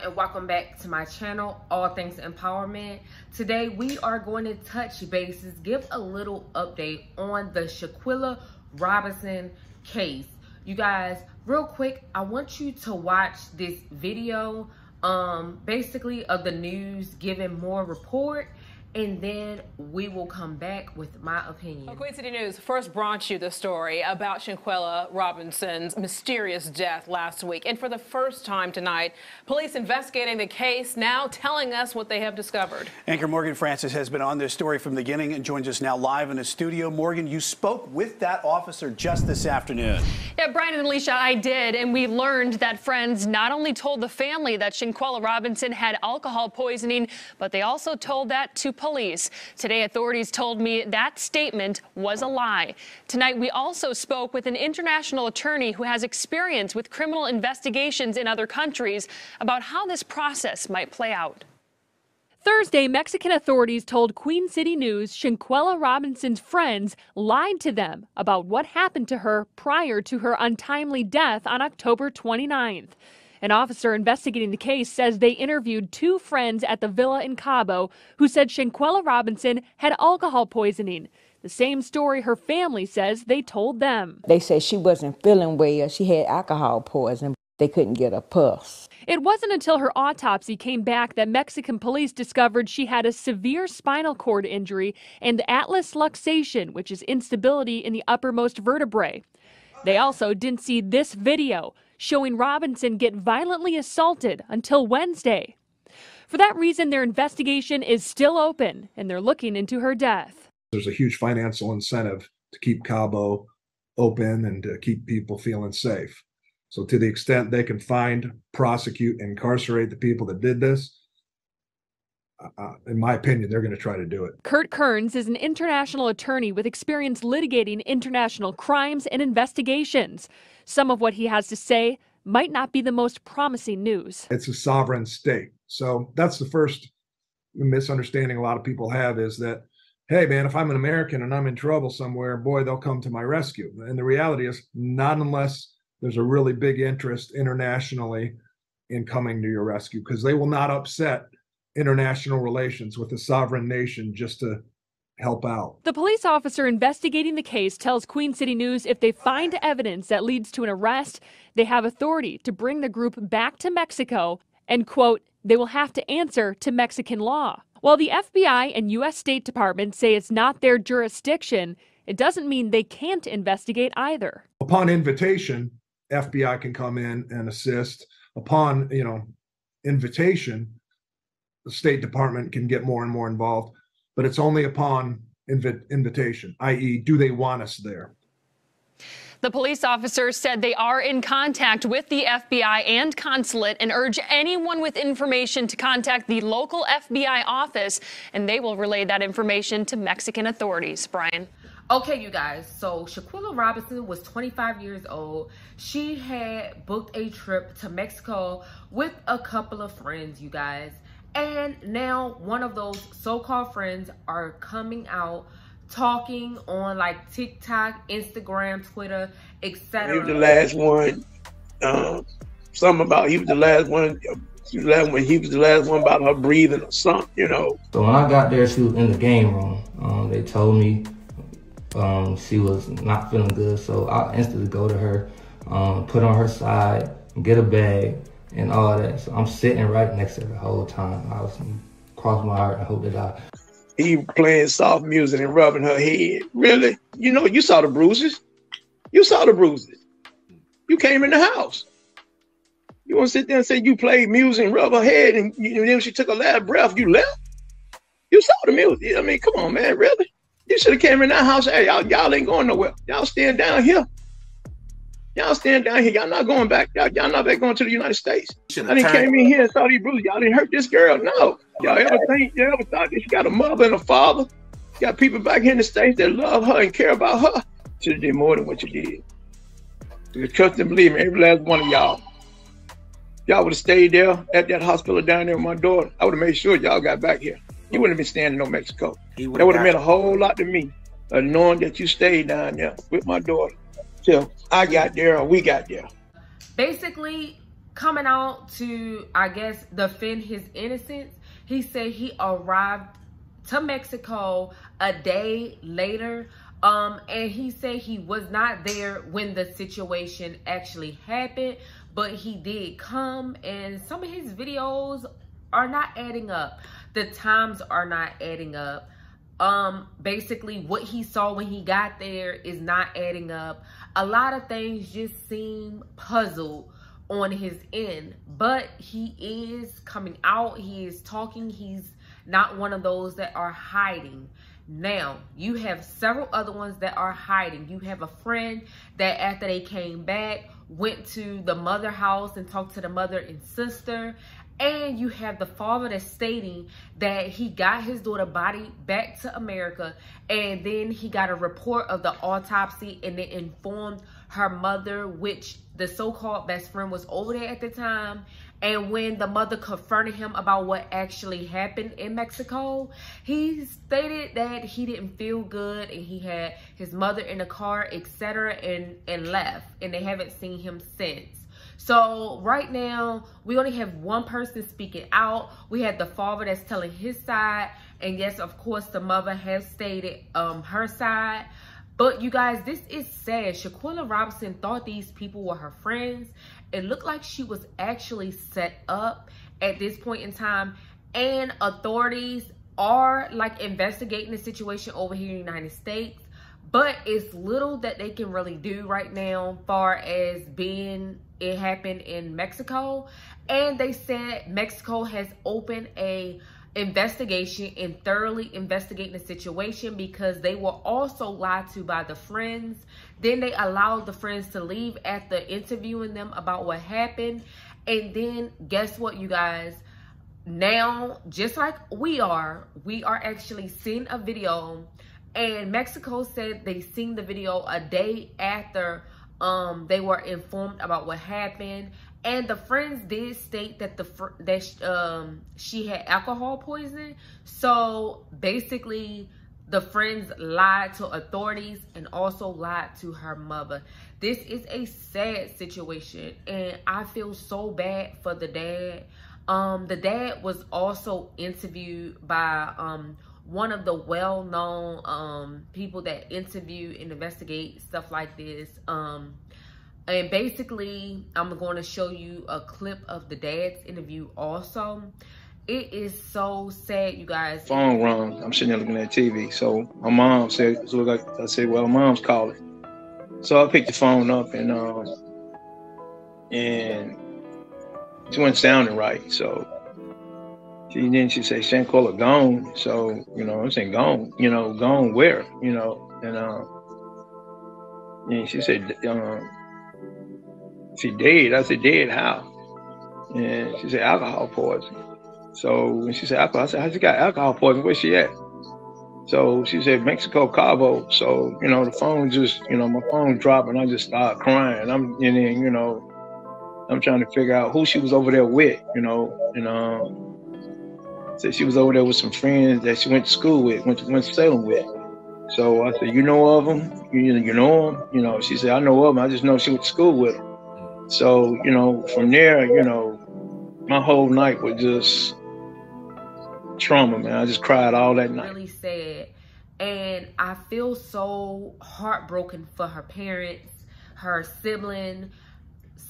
and welcome back to my channel, All Things Empowerment. Today we are going to touch bases, give a little update on the Shanquella Robinson case. You guys, real quick, I want you to watch this video basically of the news giving more report, and then we will come back with my opinion. Well, Queen City News first brought you the story about Shanquella Robinson's mysterious death last week. And for the first time tonight, police investigating the case now telling us what they have discovered. Anchor Morgan Francis has been on this story from the beginning and joins us now live in the studio. Morgan, you spoke with that officer just this afternoon. Yeah, Brian and Alicia, I did. And we learned that friends not only told the family that Shanquella Robinson had alcohol poisoning, but they also told that to police. Today, authorities told me that statement was a lie. Tonight, we also spoke with an international attorney who has experience with criminal investigations in other countries about how this process might play out. Thursday, Mexican authorities told Queen City News Shanquella Robinson's friends lied to them about what happened to her prior to her untimely death on October 29th. An officer investigating the case says they interviewed two friends at the villa in Cabo who said Shanquella Robinson had alcohol poisoning. The same story her family says they told them. They said she wasn't feeling well. She had alcohol poisoning. They couldn't get a pulse. It wasn't until her autopsy came back that Mexican police discovered she had a severe spinal cord injury and atlas luxation, which is instability in the uppermost vertebrae. They also didn't see this video showing Robinson get violently assaulted until Wednesday. For that reason, their investigation is still open, and they're looking into her death. There's a huge financial incentive to keep Cabo open and to keep people feeling safe. So to the extent they can find, prosecute, incarcerate the people that did this, in my opinion, they're going to try to do it. Kurt Kearns is an international attorney with experience litigating international crimes and investigations. Some of what he has to say might not be the most promising news. It's a sovereign state. So that's the first misunderstanding a lot of people have, is that, hey, man, if I'm an American and I'm in trouble somewhere, boy, they'll come to my rescue. And the reality is not unless there's a really big interest internationally in coming to your rescue, because they will not upset international relations with a sovereign nation just to help out. The police officer investigating the case tells Queen City News if they find evidence that leads to an arrest, they have authority to bring the group back to Mexico and, quote, they will have to answer to Mexican law. While the FBI and U.S. State Department say it's not their jurisdiction, it doesn't mean they can't investigate either. Upon invitation, FBI can come in and assist. Upon, invitation, the State Department can get more and more involved, but it's only upon invitation, i.e., do they want us there? The police officers said they are in contact with the FBI and consulate and urge anyone with information to contact the local FBI office, and they will relay that information to Mexican authorities. Brian. Okay, you guys, so Shanquella Robinson was 25 years old. She had booked a trip to Mexico with a couple of friends, you guys. And now one of those so-called friends are coming out talking on like TikTok, Instagram, Twitter, etc. He was the last one. Something about he was the last one. He was the last one about her breathing or something, So when I got there, she was in the game room. They told me she was not feeling good, so I instantly go to her, put on her side, get a bag, and all that. So I'm sitting right next to her the whole time. I was crossing my heart and hope that he playing soft music and rubbing her head. Really? You saw the bruises. You saw the bruises. You came in the house. You want to sit there and say you played music and rub her head, and then she took a last breath, you left? You saw the music. I mean, come on, man, really? You should have came in that house. Hey, y'all ain't going nowhere. Y'all staying down here. Y'all staying down here. Y'all not going back. Y'all not back going to the United States. I didn't came in here and saw these bruises. Y'all didn't hurt this girl. No. Y'all ever thought that she got a mother and a father? You got people back here in the States that love her and care about her. Should have did more than what you did. You trust and believe me, every last one of y'all. Y'all would have stayed there at that hospital down there with my daughter. I would have made sure y'all got back here. You wouldn't have been staying in no Mexico. That would have meant a whole lot to me, knowing that you stayed down there with my daughter till I got there or we got there. Basically, coming out to, I guess, defend his innocence. He said he arrived to Mexico a day later. And he said he was not there when the situation actually happened, but he did come, and some of his videos are not adding up. The times are not adding up. Basically what he saw when he got there is not adding up. A lot of things just seem puzzled on his end, but he is coming out. He is talking. He's not one of those that are hiding. Now, you have several other ones that are hiding. You have a friend that after they came back, went to the mother house and talked to the mother and sister. And you have the father that's stating that he got his daughter's body back to America, and then he got a report of the autopsy, and they informed her mother, which the so-called best friend was over there at the time. And when the mother confronted him about what actually happened in Mexico, he stated that he didn't feel good, and he had his mother in the car, etc., and left, and they haven't seen him since. So right now, we only have one person speaking out. We have the father that's telling his side, and yes, of course, the mother has stated her side. But you guys, this is sad. Shanquella Robinson thought these people were her friends. It looked like she was actually set up at this point in time, and authorities are like investigating the situation over here in the United States. But it's little that they can really do right now far as being it happened in Mexico. And they said Mexico has opened a investigation and thoroughly investigating the situation because they were also lied to by the friends. Then they allowed the friends to leave after interviewing them about what happened. And then guess what, you guys? Now, just like we are actually seeing a video. And Mexico said they seen the video a day after they were informed about what happened. And the friends did state that she had alcohol poisoning. So basically, the friends lied to authorities and also lied to her mother. This is a sad situation, and I feel so bad for the dad. The dad was also interviewed by one of the well-known people that interview and investigate stuff like this. And basically, I'm going to show you a clip of the dad's interview also. It is so sad, you guys. Phone rung. I'm sitting there looking at TV. So my mom said, I said, well, mom's calling. So I picked the phone up, and it wasn't sounding right. So she said, Shanquella gone. So, I'm saying gone, gone where, and she said, she dead. I said, dead how? And she said, alcohol poison. So when she said alcohol, I said, how she got alcohol poison? Where's she at? So she said, Mexico, Cabo. So, the phone just, my phone dropped, and I just started crying. I'm trying to figure out who she was over there with, said she was over there with some friends that she went to school with, went to Salem with. So I said, you know of them? You know them? She said, I know of them. I just know she went to school with them. So, from there, my whole night was just trauma, man. I just cried all that night. Really sad. And I feel so heartbroken for her parents, her siblings,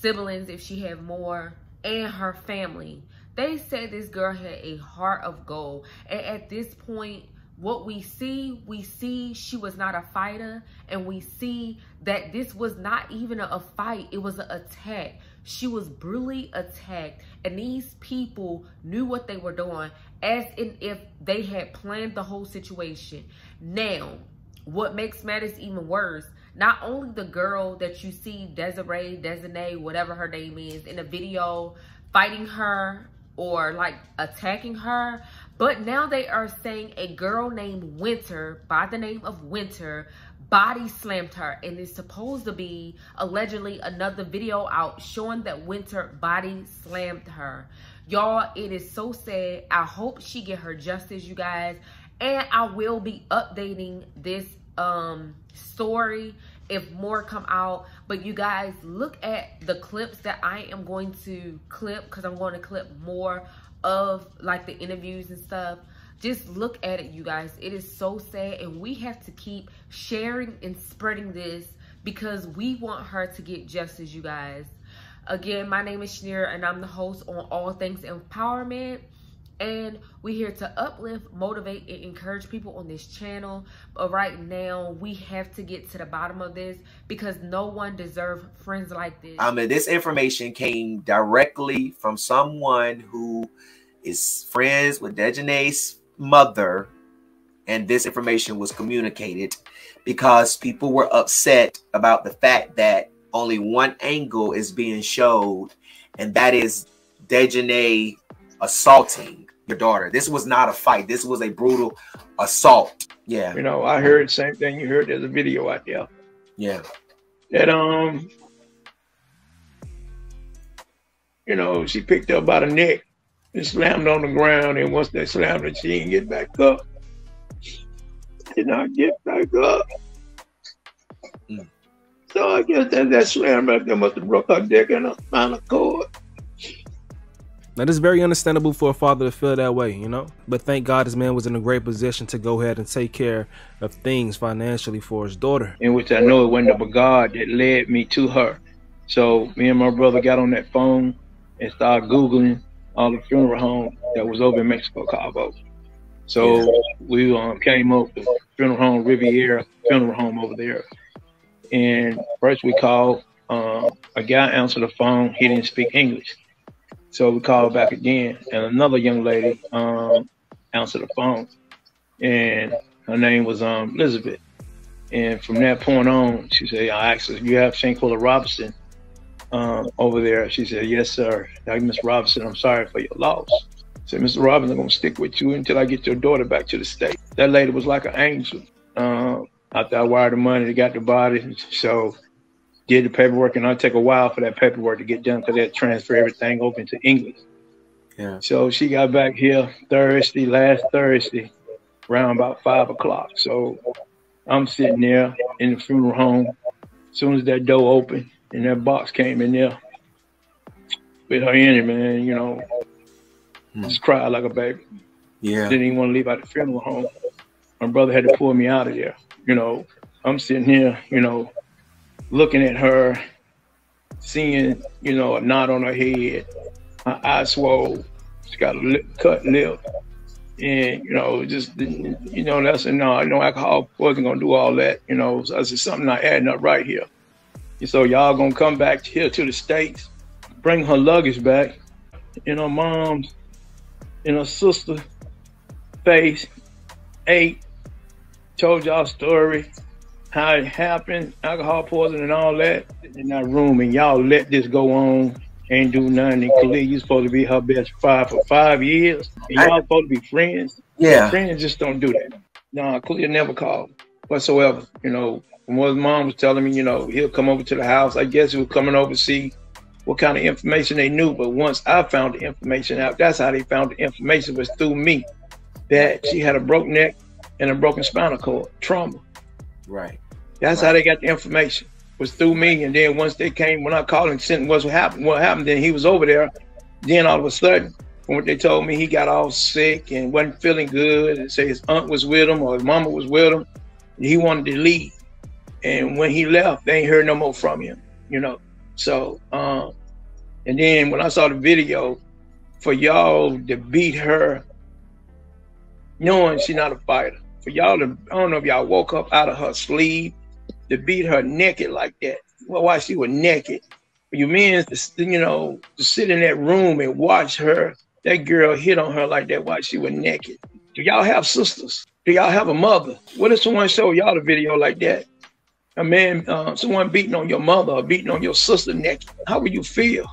if she had more, and her family. They said this girl had a heart of gold. And at this point, what we see she was not a fighter, and we see that this was not even a fight. It was an attack. She was brutally attacked, and these people knew what they were doing, as in if they had planned the whole situation. Now, what makes matters even worse, not only the girl that you see, Daejhanae, whatever her name is, in the video, fighting her or like attacking her, but now they are saying a girl named Winter, by the name of Winter, body slammed her, and it's supposed to be allegedly another video out showing that Winter body slammed her. Y'all, it is so sad. I hope she get her justice, you guys, and I will be updating this story if more come out. But you guys, look at the clips that I am going to clip, because I'm going to clip more of like the interviews and stuff. Just look at it, you guys. It is so sad, and we have to keep sharing and spreading this because we want her to get justice, you guys. Again, my name is Shanira, and I'm the host on All Things Empowerment. And we're here to uplift, motivate, and encourage people on this channel. But right now, we have to get to the bottom of this because no one deserves friends like this. And this information came directly from someone who is friends with Daejhanae's mother. And this information was communicated because people were upset about the fact that only one angle is being showed, and that is Daejhanae assaulting your daughter. This was not a fight. This was a brutal assault. Yeah. You know, I heard the same thing you heard. There's a video out there. Yeah. That, you know, she picked her up by the neck and slammed on the ground. And once they slammed her, she didn't get back up. Did not get back up. So I guess that slam right there must have broke her dick and her spinal cord. Now, it's very understandable for a father to feel that way, you know? But thank God this man was in a great position to go ahead and take care of things financially for his daughter. In which I know it wasn't but God that led me to her. So me and my brother got on that phone and started Googling all the funeral homes that was over in Mexico, Cabo. So we came up to funeral home, Riviera funeral home over there. And first we called, a guy answered the phone. He didn't speak English. So we called back again, and another young lady answered the phone. And her name was Elizabeth. And from that point on, she said, I asked her, you have Shanquella Robinson over there? She said, yes, sir. Now, Miss Robinson, I'm sorry for your loss. I said, Mr. Robinson, I'm going to stick with you until I get your daughter back to the state. That lady was like an angel. After I wired the money, they got the body. So did the paperwork, and it'll take a while for that paperwork to get done because they had to transfer everything over into English. Yeah. So she got back here last Thursday, around about 5 o'clock. So I'm sitting there in the funeral home. As soon as that door opened and that box came in there with her in it, man, you know, just cried like a baby. Yeah. Didn't even want to leave out the funeral home. My brother had to pull me out of there. You know, I'm sitting here, you know, looking at her, seeing, you know, a knot on her head, her eye swole, she got a cut lip, and, you know, just, you know, that's no alcohol wasn't gonna do all that, you know. So that's just something not adding up right here. And so y'all gonna come back here to the States, bring her luggage back, and her mom's and her sister face ate, told y'all story, how it happened, alcohol poisoning and all that in that room, and y'all let this go on, ain't do nothing. And Khalil, you supposed to be her best friend for 5 years, and y'all supposed to be friends. Yeah. Friends just don't do that. No, Khalil never called whatsoever. You know, from what his mom was telling me, you know, he'll come over to the house. I guess he was coming over to see what kind of information they knew. But once I found the information out, that's how they found the information, was through me, that she had a broken neck and a broken spinal cord trauma. Right. That's how they got the information, was through me. And then once they came, when I called and sent what happened, then he was over there. Then all of a sudden, from what they told me, he got all sick and wasn't feeling good, and say his aunt was with him or his mama was with him. And he wanted to leave. And when he left, they ain't heard no more from him, you know. So, and then when I saw the video, for y'all to beat her, knowing she's not a fighter, for y'all to, I don't know if y'all woke up out of her sleep, to beat her naked like that. Well, while she was naked, you mean, you know, to sit in that room and watch her, that girl hit on her like that while she was naked. Do y'all have sisters? Do y'all have a mother? What if someone showed y'all a video like that? A man, someone beating on your mother or beating on your sister naked, how would you feel?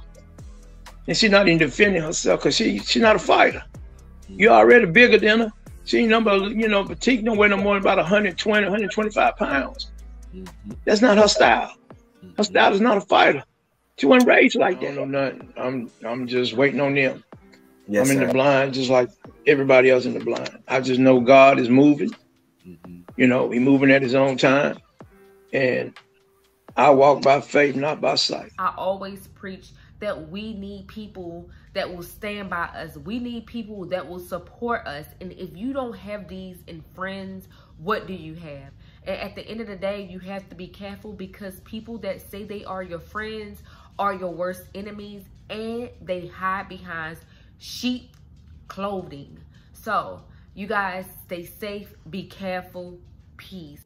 And she's not even defending herself because she's not a fighter. You're already bigger than her. She ain't number, you know, petite, no way no more than about 120, 125 pounds. That's not her style. Her style is not a fighter. She wasn't raised like that. I don't know nothing. I'm just waiting on them. Yes, I'm in the blind just like everybody else in the blind. I just know God is moving. You know, He's moving at His own time. And I walk by faith, not by sight. I always preach that we need people that will stand by us. We need people that will support us. And if you don't have these in friends, what do you have? And at the end of the day, you have to be careful, because people that say they are your friends are your worst enemies, and they hide behind sheep clothing. So you guys stay safe, be careful, peace.